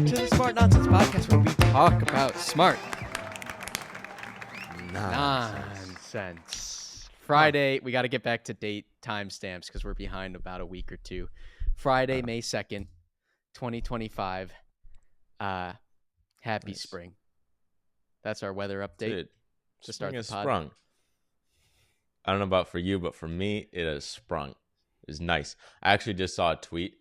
back to the Smart Nonsense Podcast, where we talk about smart nonsense. Friday, we got to get back to date timestamps because we're behind about a week or two. Friday, May 2nd, 2025. Happy spring. That's our weather update. Dude, to start the pod. Sprung. I don't know about for you, but for me, it has sprung. It's nice. I actually just saw a tweet.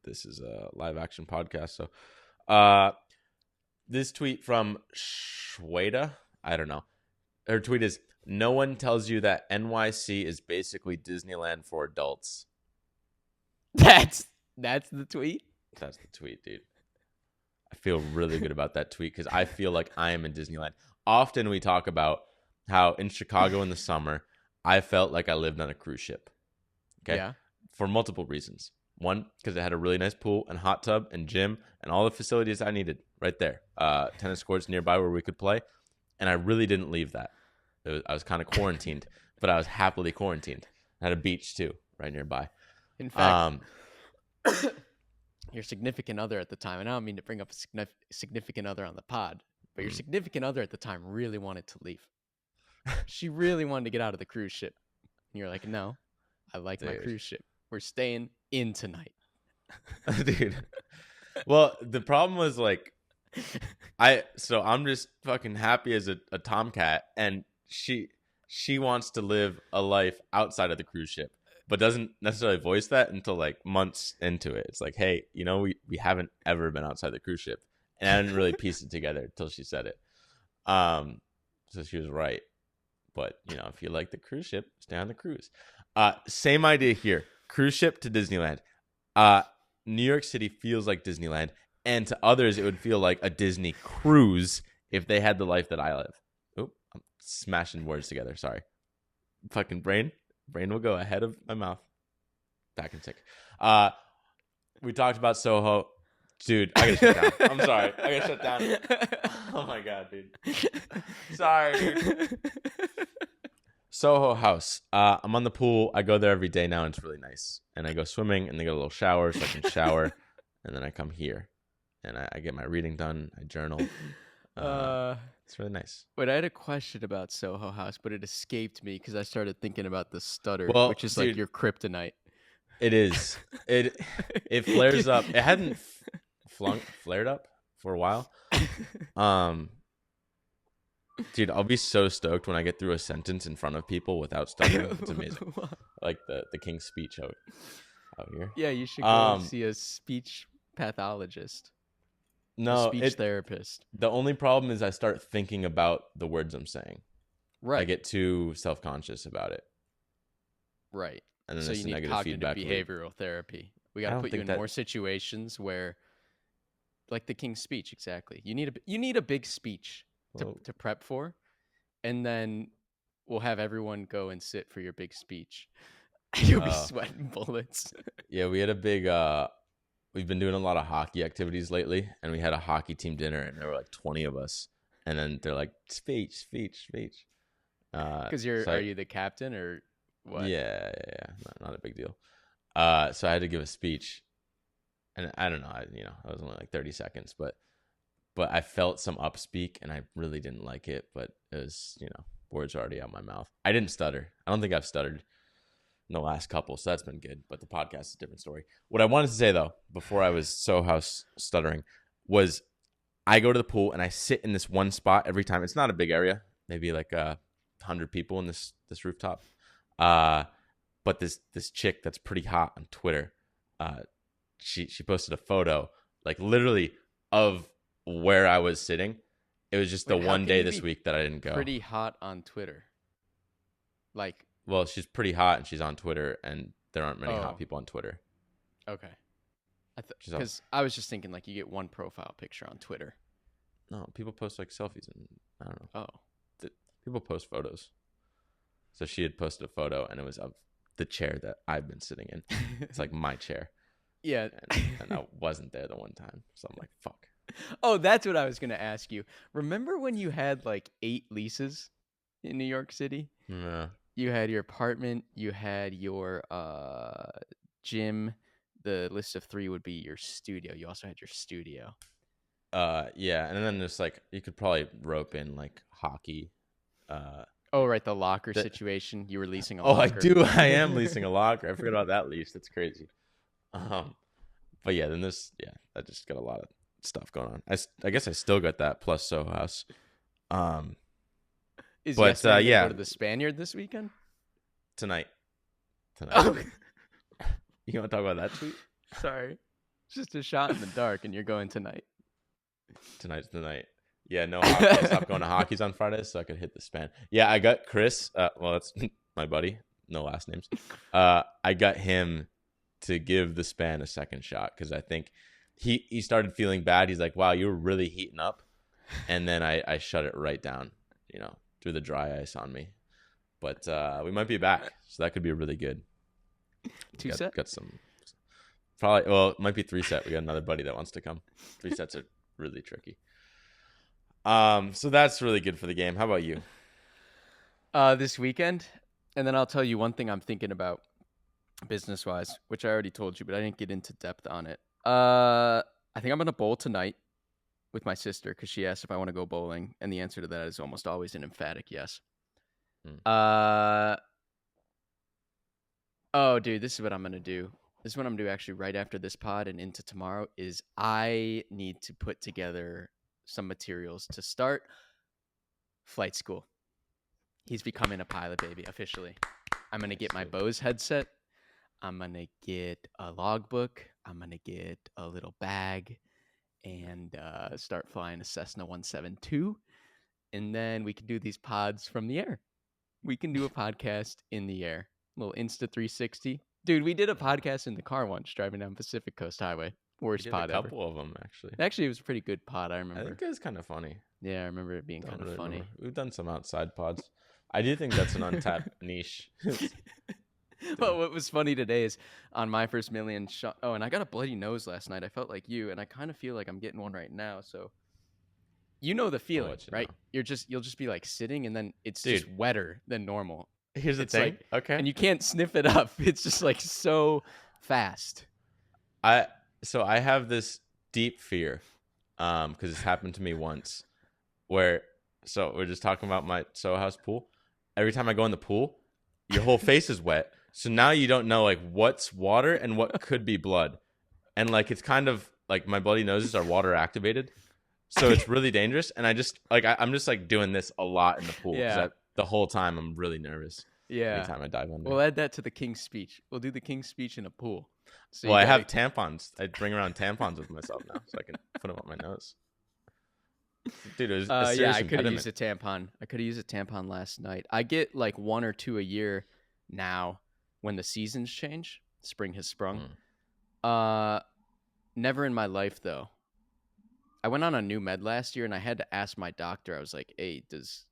This is a live action podcast. So, this tweet from Shweta, I don't know. Her tweet is, "No one tells you that NYC is basically Disneyland for adults." That's the tweet? That's the tweet, dude. I feel really good about that tweet because I feel like I am in Disneyland. Often we talk about how in Chicago in the summer, I felt like I lived on a cruise ship. Okay. Yeah. For multiple reasons. One, because it had a really nice pool and hot tub and gym and all the facilities I needed right there. Tennis courts nearby where we could play. And I really didn't leave that. I was kind of quarantined, but I was happily quarantined. I had a beach too, right nearby. In fact, your significant other at the time, and I don't mean to bring up a significant other on the pod, but your significant other at the time really wanted to leave. She really wanted to get out of the cruise ship. And you're like, no, I like my cruise ship. We're staying in tonight. Dude. Well, the problem was like, I'm just fucking happy as a tomcat, and she wants to live a life outside of the cruise ship, but doesn't necessarily voice that until like months into it. It's like, hey, we haven't ever been outside the cruise ship, and I didn't really piece it together until she said it. So she was right. But if you like the cruise ship, stay on the cruise. Same idea here. Cruise ship to Disneyland. New York City feels like Disneyland, and to others, it would feel like a Disney cruise if they had the life that I live. Oop, I'm smashing words together. Sorry. Fucking brain will go ahead of my mouth. Back in a sec. We talked about Soho. Dude, I gotta shut down. I'm sorry. I gotta shut down. Oh my God, dude. Sorry, dude. Soho House. I'm on the pool. I go there every day now, and it's really nice. And I go swimming, and they got a little shower, so I can shower. And then I come here, and I get my reading done. I journal. It's really nice. Wait, I had a question about Soho House, but it escaped me because I started thinking about the stutter, which is like your kryptonite. It is. It flares up. It hadn't flared up for a while. Dude, I'll be so stoked when I get through a sentence in front of people without stuttering. It's amazing. Like the King's Speech out here. Yeah, you should go see a speech pathologist. No, speech therapist. The only problem is I start thinking about the words I'm saying. Right. I get too self-conscious about it. Right. And then so you need cognitive behavioral therapy. We got to put you in more situations where, like the King's Speech, exactly. You need a big speech to prep for, and then we'll have everyone go and sit for your big speech. You'll be sweating bullets. Yeah, we had a big. We've been doing a lot of hockey activities lately, and we had a hockey team dinner, and there were like 20 of us, and then they're like speech. Because are you the captain or what? Yeah, not a big deal. So I had to give a speech, and I don't know, I was only like 30 seconds, but I felt some upspeak, and I really didn't like it. But it was, words are already out my mouth. I didn't stutter. I don't think I've stuttered in the last couple, so that's been good. But the podcast is a different story. What I wanted to say though, before I was Soho House stuttering, was I go to the pool and I sit in this one spot every time. It's not a big area, maybe like 100 people in this rooftop. But this chick that's pretty hot on Twitter, she posted a photo, like literally of where I was sitting. It was just the one day this week that I didn't go. Pretty hot on Twitter. Like, well, she's pretty hot and she's on Twitter, and there aren't many hot people on Twitter. Okay. Because I was just thinking like you get one profile picture on Twitter. No, people post like selfies, and I don't know. Oh. People post photos. So she had posted a photo, and it was of the chair that I've been sitting in. It's like my chair. Yeah. And I wasn't there the one time. So I'm like, fuck. Oh, that's what I was going to ask you. Remember when you had like 8 leases in New York City? Yeah. You had your apartment, you had your gym, the list of 3 would be your studio. You also had your studio. Yeah, and then there's like you could probably rope in like hockey. Oh, right, the locker The, situation. You were leasing a oh, I locker. do. I am leasing a locker. I forgot about that lease. That's crazy. But yeah, then I just got a lot of stuff going on. I guess I still got that plus Soho House. Is But yesterday yeah, go to the Spaniard this weekend? tonight. Oh, You want to talk about that tweet? sorry. It's just a shot in the dark, and you're going tonight. Tonight's the night. Yeah, no hockey. I stopped going to hockey's on Friday so I could hit the span. Yeah, I got Chris. Well, that's my buddy. No last names. I got him to give the span a second shot because I think he started feeling bad. He's like, "Wow, you were really heating up," and then I shut it right down. Threw the dry ice on me. But we might be back, so that could be really good. 2 set? Got some. Probably. Well, it might be 3 set. We got another buddy that wants to come. 3 sets are really tricky. So that's really good for the game. How about you? This weekend, and then I'll tell you one thing I'm thinking about business-wise, which I already told you, but I didn't get into depth on it. I think I'm gonna bowl tonight with my sister because she asked if I want to go bowling, and the answer to that is almost always an emphatic yes. Oh, dude, this is what I'm gonna do. This is what I'm gonna do actually right after this pod and into tomorrow is I need to put together some materials to start flight school. He's becoming a pilot, baby, officially. I'm gonna get my Bose headset. I'm gonna get a logbook. I'm gonna get a little bag and start flying a Cessna 172. And then we can do these pods from the air. We can do a podcast in the air. A little Insta 360. Dude, we did a podcast in the car once driving down Pacific Coast Highway. Worst pod ever. A couple of them, actually. Actually, it was a pretty good pod, I remember. I think it was kind of funny. Yeah, I remember it being kind of funny. Remember. We've done some outside pods. I do think that's an untapped niche. Well, what was funny today is on my first million shot. Oh, and I got a bloody nose last night. I felt like you, and I kind of feel like I'm getting one right now. So, you know the feeling, right? Know. You'll just be like sitting, and then it's just wetter than normal. Here's the thing, like, okay, and you can't sniff it up. It's just like so fast. So I have this deep fear, because it's happened to me once, where we're just talking about my Soho House pool. Every time I go in the pool, your whole face is wet. So now you don't know like what's water and what could be blood. And like it's kind of like my bloody noses are water activated. So it's really dangerous. And I just like I'm just like doing this a lot in the pool. Yeah. The whole time I'm really nervous. Yeah. Every time I dive under. We'll add that to the King's Speech. We'll do the King's Speech in a pool. So I have tampons. I bring around tampons with myself now so I can put them on my nose. Dude, it was a serious I could have used a tampon. I could have used a tampon last night. I get like 1 or 2 a year now when the seasons change. Spring has sprung. Never in my life though. I went on a new med last year and I had to ask my doctor. I was like, "Hey, is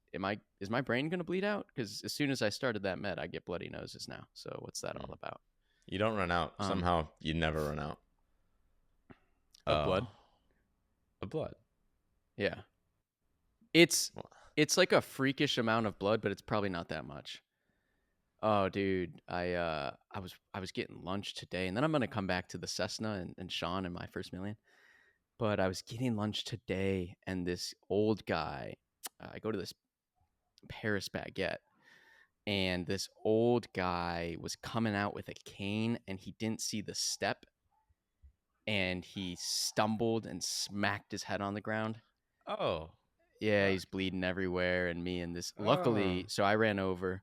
my brain gonna bleed out? Because as soon as I started that med, I get bloody noses now. So what's that all about?" You don't run out. Somehow you never run out. Of blood? Of blood. Yeah. It's like a freakish amount of blood, but it's probably not that much. Oh, dude, I was getting lunch today, and then I'm gonna come back to the Cessna and Sean and my first million. But I was getting lunch today, and this old guy, I go to this Paris baguette, and this old guy was coming out with a cane, and he didn't see the step, and he stumbled and smacked his head on the ground. Oh. Yeah, he's bleeding everywhere, and me and this. Luckily, so I ran over.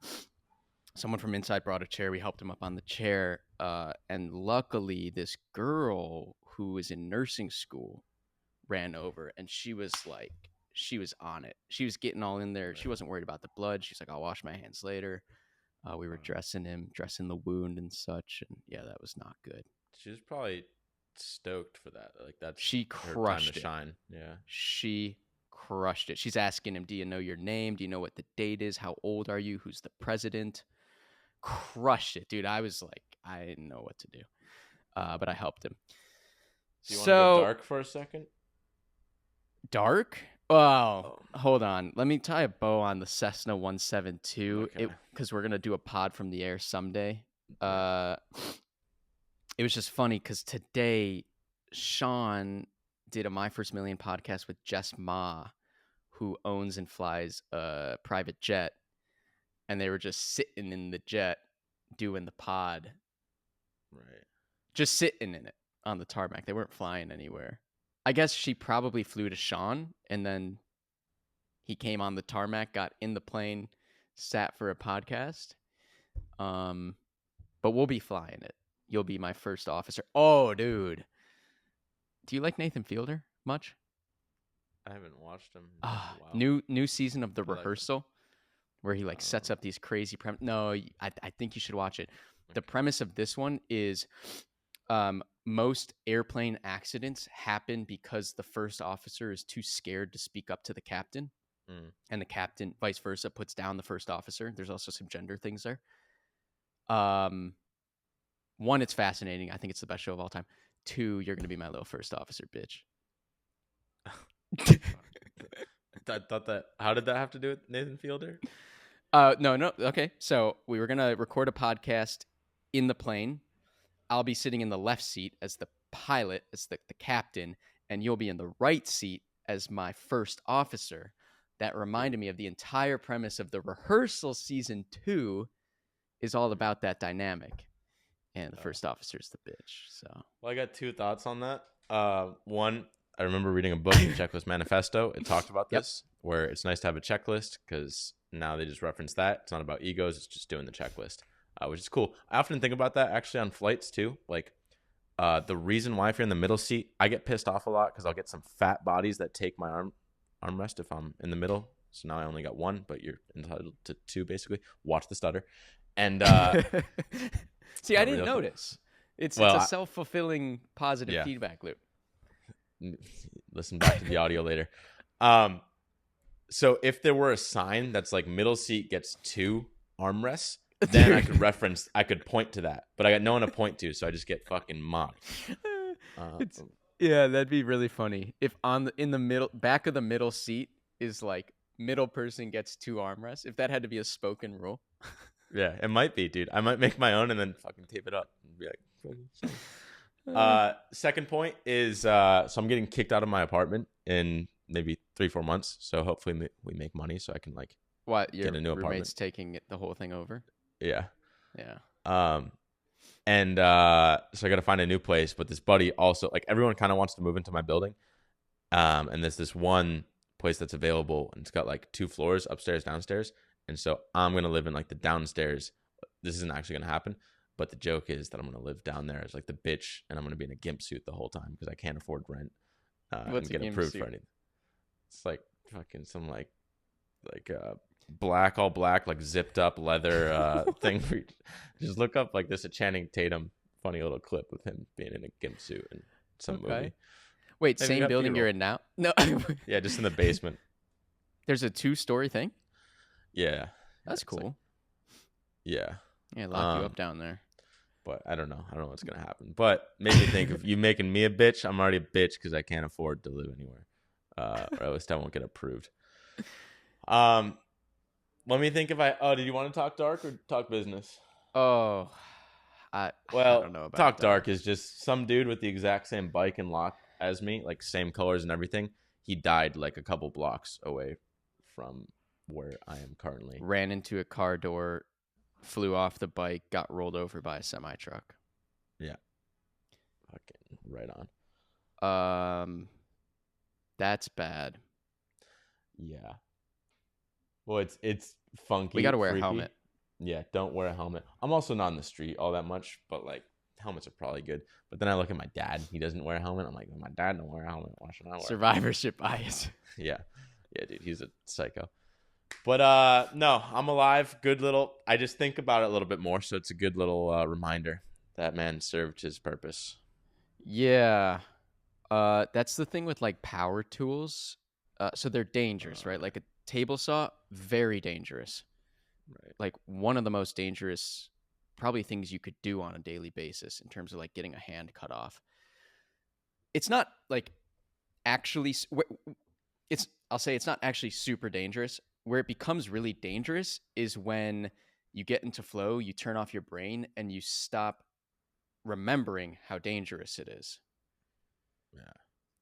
Someone from inside brought a chair. We helped him up on the chair, and luckily, this girl who was in nursing school ran over, and she was on it. She was getting all in there. She wasn't worried about the blood. She's like, "I'll wash my hands later." We were dressing the wound and such, and yeah, that was not good. She was probably stoked for that. Like that's she crushed her time to shine. Yeah, she crushed it. She's asking him, "Do you know your name? Do you know what the date is? How old are you? Who's the president?" Crushed it, dude. I was like, I didn't know what to do, but I helped him. Do you want to go dark for a second? Dark? Oh, hold on. Let me tie a bow on the Cessna 172 because we're gonna do a pod from the air someday. it was just funny because today Sean did a My First Million podcast with Jess Ma, who owns and flies a private jet, and they were just sitting in the jet doing the pod, Right. just sitting in it on the tarmac. They weren't flying anywhere. I guess she probably flew to Sean, and then he came on the tarmac, got in the plane, sat for a podcast. But we'll be flying it. You'll be my first officer. Oh, dude. Do you like Nathan Fielder much? I haven't watched him in a while. New season of The I like him. Rehearsal, where he like sets up these crazy No, I think you should watch it. The premise of this one is most airplane accidents happen because the first officer is too scared to speak up to the captain. And the captain, vice versa, puts down the first officer. There's also some gender things there. One, it's fascinating. I think it's the best show of all time. Two, you're gonna be my little first officer, bitch. I thought that. How did that have to do with Nathan Fielder? No. Okay, so we were gonna record a podcast in the plane. I'll be sitting in the left seat as the pilot, as the captain, and you'll be in the right seat as my first officer. That reminded me of the entire premise of The Rehearsal season 2 is all about that dynamic. And the first officer is the bitch. So, well, I got two thoughts on that. One, I remember reading a book, The Checklist Manifesto. It talked about this, where it's nice to have a checklist because now they just reference that. It's not about egos. It's just doing the checklist, which is cool. I often think about that actually on flights too. Like the reason why if you're in the middle seat, I get pissed off a lot because I'll get some fat bodies that take my armrest if I'm in the middle. So now I only got one, but you're entitled to two basically. Watch the stutter. And see, I didn't notice. It's a self-fulfilling positive feedback loop. Listen back to the audio later. So if there were a sign that's like middle seat gets 2 armrests, then I could point to that. But I got no one to point to, so I just get fucking mocked. Yeah, that'd be really funny. If in the middle back of the middle seat is like middle person gets 2 armrests, if that had to be a spoken rule. Yeah, it might be, dude. I might make my own and then fucking tape it up and be like, second point is so I'm getting kicked out of my apartment in maybe 3-4 months. So hopefully we make money so I can like get a new apartment. Roommate's taking the whole thing over? Yeah. Yeah. And so I got to find a new place. But this buddy also, like everyone kind of wants to move into my building. And there's this one place that's available and it's got like 2 floors, upstairs, downstairs. And so I'm going to live in like the downstairs. This isn't actually going to happen. But the joke is that I'm going to live down there as like the bitch. And I'm going to be in a gimp suit the whole time because I can't afford rent. What's and get approved suit? for anything. It's like fucking some like black, all black, like zipped up leather thing. Just look up like this a Channing Tatum funny little clip with him being in a gimp suit in some movie. Wait, maybe same building you're in now? No. Yeah, just in the basement. There's a 2-story thing? Yeah. That's cool. Like, yeah. Yeah, lock you up down there. But I don't know. I don't know what's going to happen. But made me think, if you making me a bitch, I'm already a bitch because I can't afford to live anywhere. Or at least I won't get approved. Let me think if did you want to talk dark or talk business? Oh, I don't know about talk dark is just some dude with the exact same bike and lock as me, like same colors and everything. He died like a couple blocks away from where I am currently. Ran into a car door, flew off the bike, got rolled over by a semi truck. Yeah. Fucking right on. That's bad. Yeah. Well, it's funky. We got to wear freaky. a helmet. Yeah, don't wear a helmet. I'm also not in the street all that much, but like helmets are probably good. But then I look at my dad. He doesn't wear a helmet. I'm like, my dad don't wear a helmet. Why should I wear Survivorship bias. Yeah, dude, he's a psycho. But no, I'm alive. Good little. I just think about it a little bit more, so it's a good little reminder that man served his purpose. Yeah, that's the thing with like power tools. So they're dangerous, right? Like a table saw, very dangerous. Right. Like one of the most dangerous probably things you could do on a daily basis in terms of like getting a hand cut off. It's not like actually I'll say it's not actually super dangerous. Where it becomes really dangerous is when you get into flow, you turn off your brain and you stop remembering how dangerous it is. Yeah.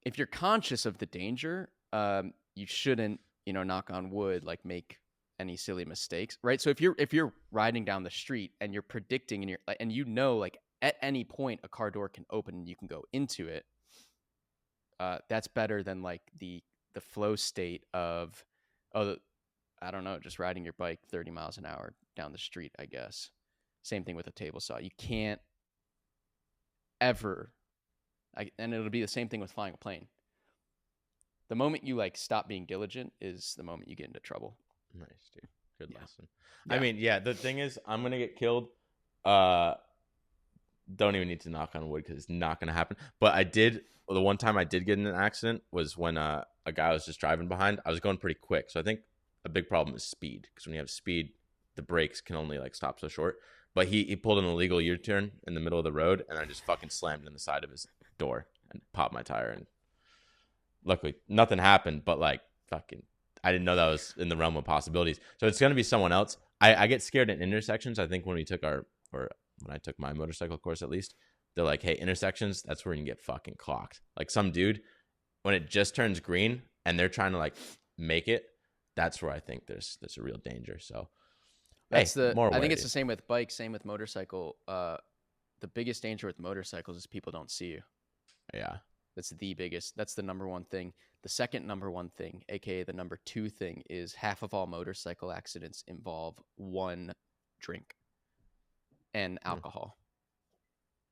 If you're conscious of the danger, you shouldn't, knock on wood, like make any silly mistakes, right? So if you're riding down the street and you're predicting and like at any point a car door can open and you can go into it, that's better than like the flow state of, oh, I don't know, just riding your bike 30 miles an hour down the street, I guess. Same thing with a table saw. You can't ever, and it'll be the same thing with flying a plane. The moment you like stop being diligent is the moment you get into trouble. Nice, dude. Good lesson. Yeah. I mean, yeah, the thing is, I'm gonna get killed. Don't even need to knock on wood because it's not gonna happen. But the one time I did get in an accident was when a guy was just driving behind. I was going pretty quick, so I think a big problem is speed, because when you have speed, the brakes can only like stop so short. But he pulled an illegal U-turn in the middle of the road, and I just fucking slammed in the side of his door and popped my tire. And luckily, nothing happened. But like fucking, I didn't know that was in the realm of possibilities. So it's gonna be someone else. I get scared in intersections. I think when I took my motorcycle course, at least, they're like, hey, intersections, that's where you can get fucking clocked. Like some dude, when it just turns green and they're trying to like make it, that's where I think there's a real danger. So I think it's the same with bikes, same with motorcycle. The biggest danger with motorcycles is people don't see you. Yeah. That's the number one thing. The second number one thing, aka the number two thing, is half of all motorcycle accidents involve one drink and alcohol.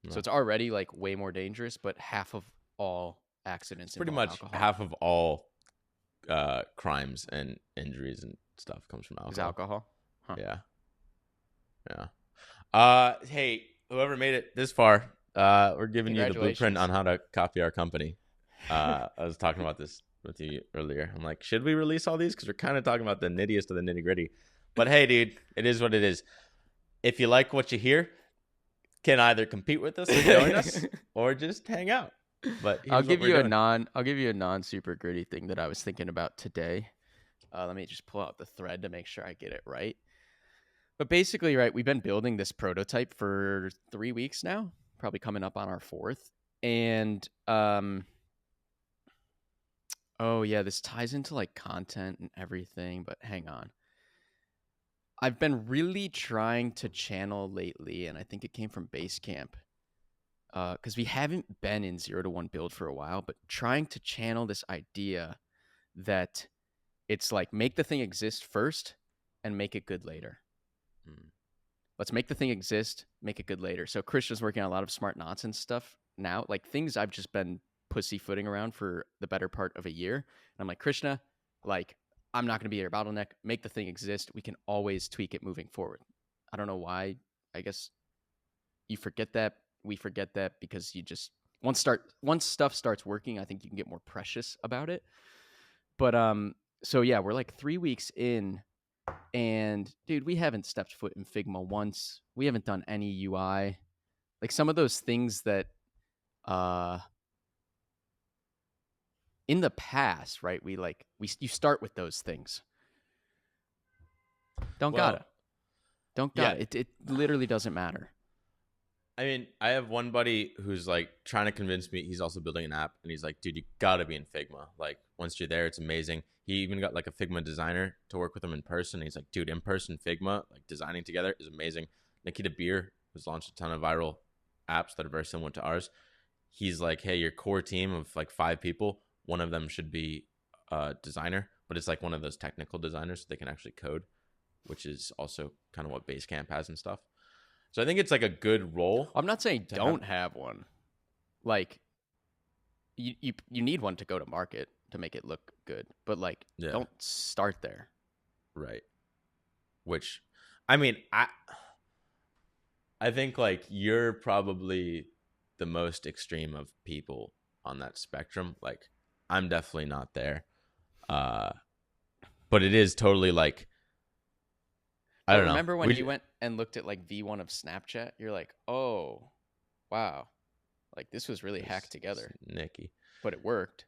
So it's already like way more dangerous, but half of all accidents pretty much alcohol. Half of all crimes and injuries and stuff comes from alcohol. Is alcohol? Huh. Yeah. Hey, whoever made it this far, we're giving you the blueprint on how to copy our company. I was talking about this with you earlier. I'm like, should we release all these? Because we're kind of talking about the nittiest of the nitty gritty. But hey, dude, it is what it is. If you like what you hear, can either compete with us and join us, or just hang out. But I'll give you a non super gritty thing that I was thinking about today. Let me just pull out the thread to make sure I get it right. But basically, right, we've been building this prototype for 3 weeks now, probably coming up on our 4th. And oh yeah, this ties into like content and everything, but hang on. I've been really trying to channel lately, and I think it came from Basecamp, because we haven't been in 0 to 1 build for a while, but trying to channel this idea that it's like make the thing exist first and make it good later. Let's make the thing exist, make it good later. So Christian's working on a lot of smart nonsense stuff now, like things I've just been pussyfooting around for the better part of a year. And I'm like, Krishna, like, I'm not going to be your bottleneck. Make the thing exist. We can always tweak it moving forward. I don't know why. I guess you forget that. We forget that because you just once stuff starts working, I think you can get more precious about it. But so yeah, we're like 3 weeks in, and dude, we haven't stepped foot in Figma once. We haven't done any UI. Like some of those things that in the past, right? You start with those things. Don't got it. It literally doesn't matter. I mean, I have one buddy who's like trying to convince me. He's also building an app, and he's like, dude, you gotta be in Figma. Like once you're there, it's amazing. He even got like a Figma designer to work with him in person. He's like, dude, in person Figma, like designing together is amazing. Nikita Beer, who's launched a ton of viral apps that are very similar to ours. He's like, hey, your core team of like 5 people, one of them should be a designer, but it's like one of those technical designers so they can actually code, which is also kind of what Basecamp has and stuff. So I think it's like a good role. I'm not saying don't have one. Like you need one to go to market to make it look good, but like don't start there. Right. Which, I mean, I think like you're probably the most extreme of people on that spectrum. Like I'm definitely not there. But it is totally like, I don't know. Remember when you went and looked at like V1 of Snapchat? You're like, oh, wow. Like this was really hacked together. Nicky. But it worked.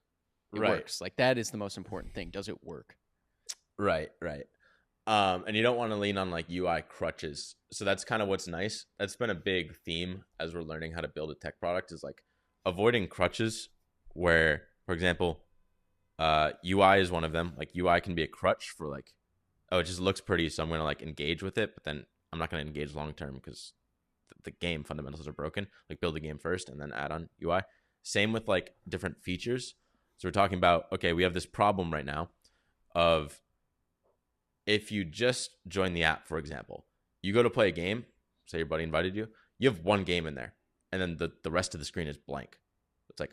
It works. Like that is the most important thing. Does it work? Right. And you don't want to lean on like UI crutches. So that's kind of what's nice. That's been a big theme as we're learning how to build a tech product, is like avoiding crutches where, for example, UI is one of them. Like UI can be a crutch for like, oh, it just looks pretty, so I'm going to like engage with it, but then I'm not going to engage long term because the game fundamentals are broken. Like build the game first and then add on UI. Same with like different features. So we're talking about, okay, we have this problem right now of, if you just join the app, for example, you go to play a game, say your buddy invited you, you have one game in there, and then the rest of the screen is blank. It's like,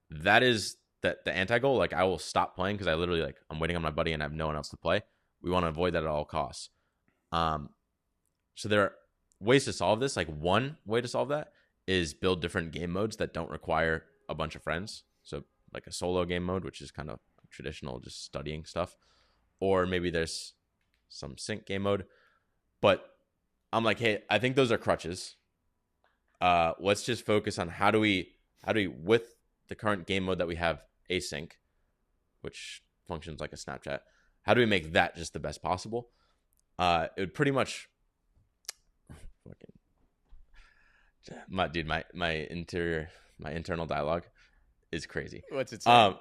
that is the anti-goal. Like, I will stop playing because I literally, like, I'm waiting on my buddy and I have no one else to play. We want to avoid that at all costs. So there are ways to solve this. Like, one way to solve that is build different game modes that don't require a bunch of friends. So like a solo game mode, which is kind of traditional, just studying stuff. Or maybe there's some sync game mode. But I'm like, hey, I think those are crutches. Let's just focus on how do we with the current game mode that we have, async, which functions like a Snapchat, how do we make that just the best possible? It would pretty much my internal dialogue is crazy. What's it say?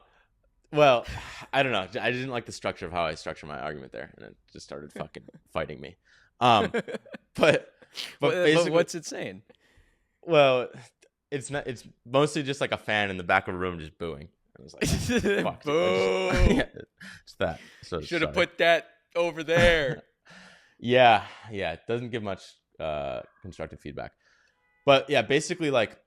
Well, I don't know. I didn't like the structure of how I structure my argument there, and it just started fucking fighting me. But basically, what's it saying? Well, it's not. It's mostly just like a fan in the back of a room just booing. I was like, fuck. Boo! It's that. So should have put that over there. Yeah. It doesn't give much constructive feedback. But yeah, basically, like,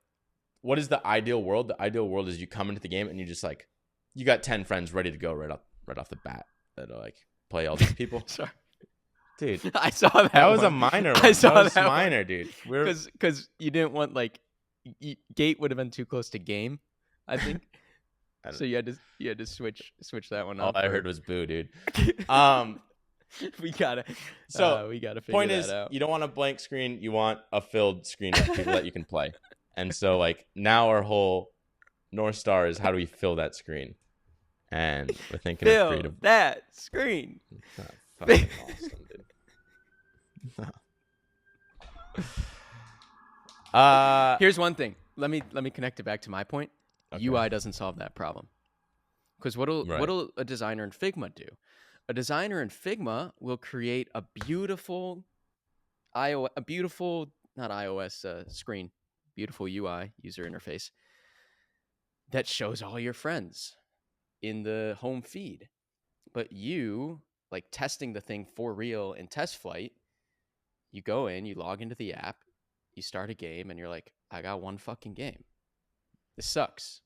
what is the ideal world? The ideal world is you come into the game and you just like, you got 10 friends ready to go right off the bat that are like play all these people. Sorry. Dude, I saw that. That was a minor one. I saw that minor, dude. Because you didn't want like gate would have been too close to game, I think. So you had to switch that one. All I heard was boo, dude. we gotta figure point that is, out. You don't want a blank screen. You want a filled screen of people that you can play. And so like now our whole North Star is how do we fill that screen? And we're thinking of creative. That screen. It's not fucking awesome, dude. Here's one thing. Let me connect it back to my point. Okay. UI doesn't solve that problem. Because what'll a designer in Figma do? A designer in Figma will create a beautiful not iOS screen, beautiful UI, user interface, that shows all your friends in the home feed. But you, like testing the thing for real in test flight, you go in, you log into the app, you start a game, and you're like, I got one fucking game. This sucks.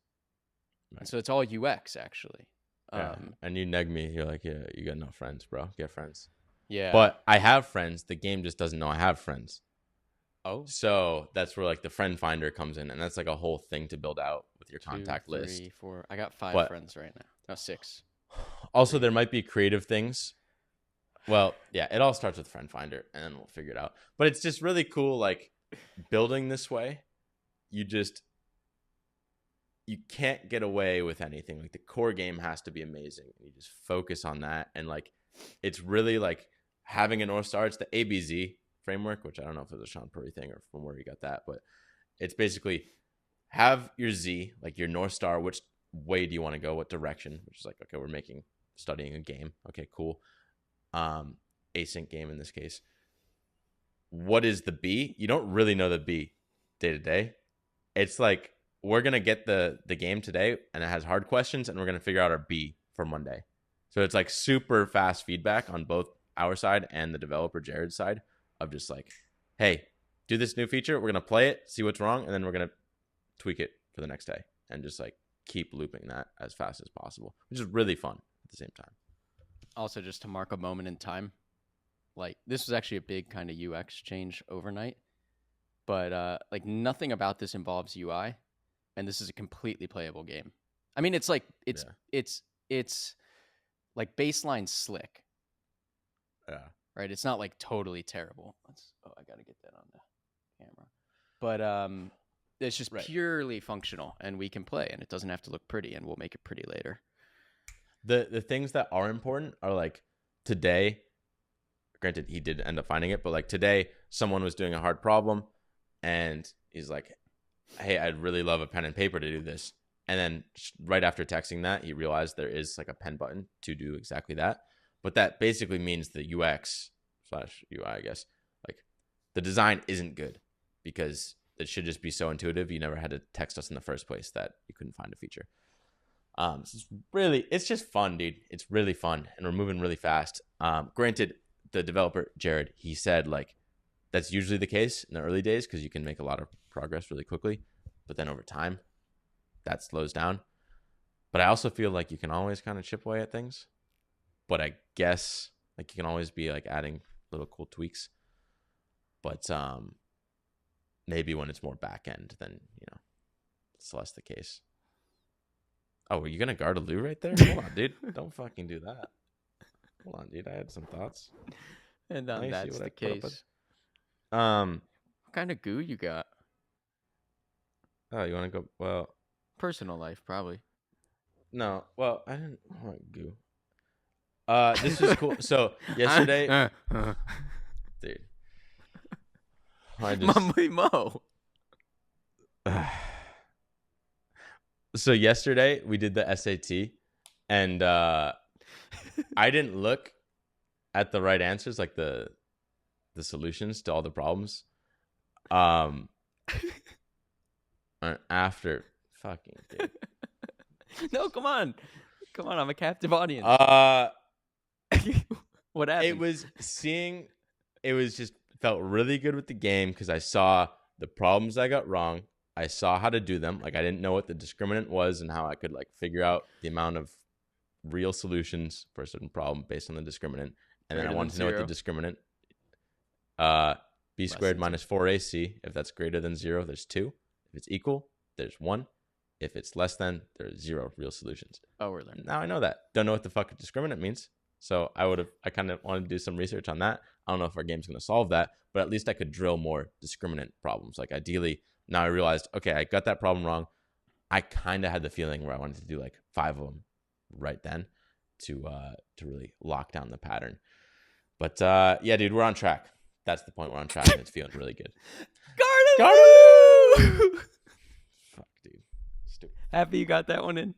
Right. And so it's all UX, actually. Yeah. And you neg me. You're like, yeah, you got no friends, bro. Get friends. Yeah. But I have friends. The game just doesn't know I have friends. Oh. So that's where like the friend finder comes in. And that's like a whole thing to build out with your contact list. 2, 3, 4. I got 5 friends right now. No, 6. Also, there might be creative things. Well, yeah, it all starts with friend finder and then we'll figure it out. But it's just really cool, like building this way. You can't get away with anything. Like the core game has to be amazing. You just focus on that. And like, it's really like having a North Star. It's the ABZ framework, which I don't know if it's a Sean Purry thing or from where you got that, but it's basically have your Z, like your North Star, which way do you want to go? What direction? Which is like, okay, we're studying a game. Okay, cool. Async game in this case. What is the B? You don't really know the B day to day. It's like, we're going to get the game today and it has hard questions and we're going to figure out our B for Monday. So it's like super fast feedback on both our side and the developer Jared's side of just like, hey, do this new feature. We're going to play it, see what's wrong. And then we're going to tweak it for the next day and just like keep looping that as fast as possible, which is really fun at the same time. Also, just to mark a moment in time, like this was actually a big kind of UX change overnight, but like nothing about this involves UI. And this is a completely playable game. I mean, it's like it's like baseline slick. Yeah. Right. It's not like totally terrible. I gotta get that on the camera. But it's just purely functional, and we can play, and it doesn't have to look pretty, and we'll make it pretty later. The things that are important are like today, granted, he did end up finding it, but like today, someone was doing a hard problem, and he's like, "Hey, I'd really love a pen and paper to do this." And then right after texting that, he realized there is like a pen button to do exactly that. But that basically means the UX/UI, I guess, like the design isn't good because it should just be so intuitive. You never had to text us in the first place that you couldn't find a feature. So it's just fun, dude. It's really fun, and we're moving really fast. Granted, the developer Jared, he said like that's usually the case in the early days because you can make a lot of progress really quickly, but then over time, that slows down. But I also feel like you can always kind of chip away at things. But I guess like you can always be like adding little cool tweaks. But maybe when it's more back end, then it's less the case. Oh, were you gonna guard a loo right there? Hold on, dude. Don't fucking do that. Hold on, dude. I had some thoughts. And that's the case. What kind of goo you got? Oh, you want to go? Well, personal life, probably. No, well, I didn't want goo. This was cool. So yesterday, dude, I just Mo. So yesterday we did the SAT, and I didn't look at the right answers, like the solutions to all the problems. After fucking dude. No, come on, I'm a captive audience. What happened? It was just felt really good with the game because I saw the problems I got wrong. I saw how to do them. Like I didn't know what the discriminant was and how I could like figure out the amount of real solutions for a certain problem based on the discriminant. And then I wanted to know what the discriminant b squared minus 4ac. If that's greater than 0, there's 2. If it's equal, there's 1. If it's less than, there's 0 real solutions. Oh, we're learning. Now I know that. Don't know what the fuck a discriminant means. So I kind of wanted to do some research on that. I don't know if our game's going to solve that, but at least I could drill more discriminant problems. Like ideally, now I realized, okay, I got that problem wrong. I kind of had the feeling where I wanted to do like 5 of them right then to really lock down the pattern. But yeah, dude, we're on track. That's the point. We're on track, and it's feeling really good. Garden! Fuck, dude. Stupid. Happy you got that one in.